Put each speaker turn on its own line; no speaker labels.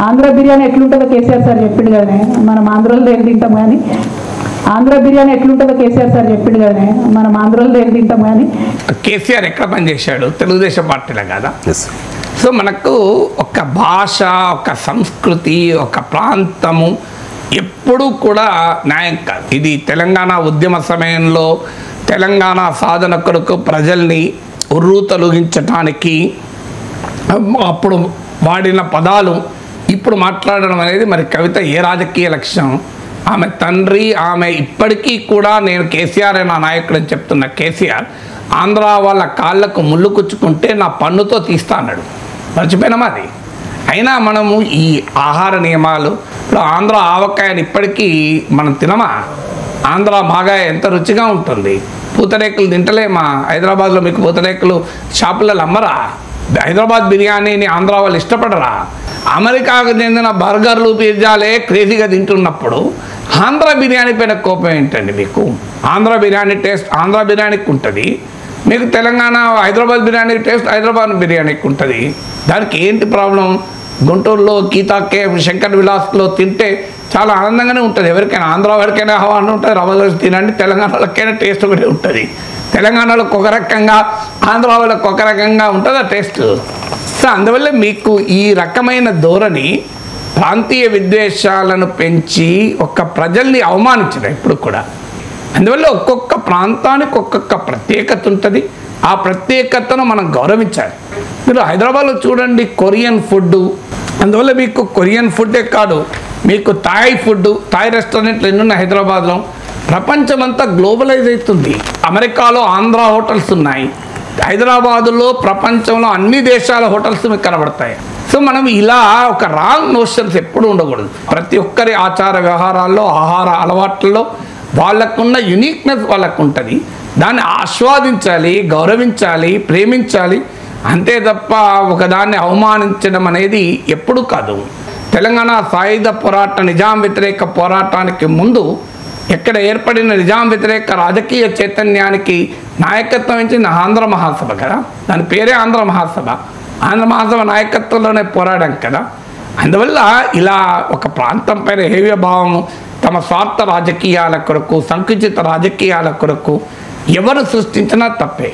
ఆంధ్ర బిర్యానీ ఎట్లుంటుందో కేసీఆర్ సార్ చెప్పిండు కదా, మనం ఆంధ్రలో ఏం తింటాం కానీ ఆంధ్ర బిర్యానీ ఎట్లుంటుందో కేసీఆర్ సార్ చెప్పిండు కదా, మనం ఆంధ్రలో ఏం తింటాం కానీ.
కేసీఆర్ ఎక్కడ పనిచేశాడు? తెలుగుదేశం పార్టీలో కదా. సో మనకు ఒక భాష, ఒక సంస్కృతి, ఒక ప్రాంతము ఎప్పుడూ కూడా న్యాయం కాదు. ఇది తెలంగాణ ఉద్యమ సమయంలో తెలంగాణ సాధన కొరకు ప్రజల్ని ఉర్రూ తొలగించటానికి అప్పుడు వాడిన పదాలు ఇప్పుడు మాట్లాడడం అనేది మరి కవిత ఏ రాజకీయ లక్ష్యం? ఆమె తండ్రి, ఆమె ఇప్పటికీ కూడా నేను కేసీఆర్ నా నాయకుడు అని చెప్తున్న కేసీఆర్ ఆంధ్ర వాళ్ళ కాళ్ళకు ముళ్ళు కుచ్చుకుంటే నా పన్నుతో తీస్తా అన్నాడు. మర్చిపోయినామా అది? అయినా మనము ఈ ఆహార నియమాలు, ఇప్పుడు ఆంధ్ర ఆవకాయని ఇప్పటికీ మనం తినమా? ఆంధ్ర మాగాయ ఎంత రుచిగా ఉంటుంది. పూతరేకులు తింటలేమా? హైదరాబాద్లో మీకు పూతరేకులు షాపులలో అమ్మరా? హైదరాబాద్ బిర్యానీని ఆంధ్ర వాళ్ళు ఇష్టపడరా? అమెరికాకు చెందిన బర్గర్లు, పిజ్జాలే క్రేజీగా తింటున్నప్పుడు ఆంధ్ర బిర్యానీ పైన కోపం ఏంటండి మీకు? ఆంధ్ర బిర్యానీ టేస్ట్ ఆంధ్ర బిర్యానీకి ఉంటుంది, మీకు తెలంగాణ హైదరాబాద్ బిర్యానీ టేస్ట్ హైదరాబాద్ బిర్యానీకి ఉంటుంది. దానికి ఏంటి ప్రాబ్లం? గుంటూరులో గీతాకే శంకర్ విలాస్లో తింటే చాలా ఆనందంగానే ఉంటుంది. ఎవరికైనా ఆంధ్ర వారికైనా హవాను ఉంటుంది, రవ్వ తినండి. తెలంగాణ వాళ్ళకైనా టేస్ట్ ఒకటి ఉంటుంది. తెలంగాణలో ఒక రకంగా, ఆంధ్ర వాళ్ళకి ఒక రకంగా ఉంటుంది ఆ టేస్ట్. సో అందువల్ల మీకు ఈ రకమైన ధోరణి ప్రాంతీయ విద్వేషాలను పెంచి ఒక ప్రజల్ని అవమానించడం ఇప్పుడు కూడా. అందువల్ల ఒక్కొక్క ప్రాంతానికి ఒక్కొక్క ప్రత్యేకత ఉంటుంది. ఆ ప్రత్యేకతను మనం గౌరవించాలి. మీరు హైదరాబాద్లో చూడండి, కొరియన్ ఫుడ్. అందువల్ల మీకు కొరియన్ ఫుడ్డే కాదు, మీకు థాయ్ ఫుడ్, థాయ్ రెస్టారెంట్లు ఎన్నున్నాయి హైదరాబాద్లో. ప్రపంచమంతా గ్లోబలైజ్ అవుతుంది. అమెరికాలో ఆంధ్ర హోటల్స్ ఉన్నాయి, హైదరాబాదులో ప్రపంచంలో అన్ని దేశాల హోటల్స్ మీకు కనబడతాయి. సో మనం ఇలా ఒక రాంగ్ నోషన్స్ ఎప్పుడు ఉండకూడదు. ప్రతి ఒక్కరి ఆచార వ్యవహారాల్లో, ఆహార అలవాట్లలో వాళ్ళకున్న యునిక్నెస్ వాళ్ళకు ఉంటుంది. దాన్ని ఆస్వాదించాలి, గౌరవించాలి, ప్రేమించాలి. అంతే తప్ప ఒకదాన్ని అవమానించడం అనేది ఎప్పుడు కాదు. తెలంగాణ సాయుధ పోరాట, నిజాం వ్యతిరేక పోరాటానికి ముందు ఎక్కడ ఏర్పడిన నిజాం వ్యతిరేక రాజకీయ చైతన్యానికి నాయకత్వం ఇచ్చింది ఆంధ్ర మహాసభ కదా. దాని పేరే ఆంధ్ర మహాసభ. ఆంధ్ర మహాసభ నాయకత్వంలోనే పోరాడాం కదా. అందువల్ల ఇలా ఒక ప్రాంతం పైన హేవ్య భావము, తమ స్వార్థ రాజకీయాల కొరకు, సంకుచిత రాజకీయాల కొరకు ఎవరు సృష్టించినా తప్పే.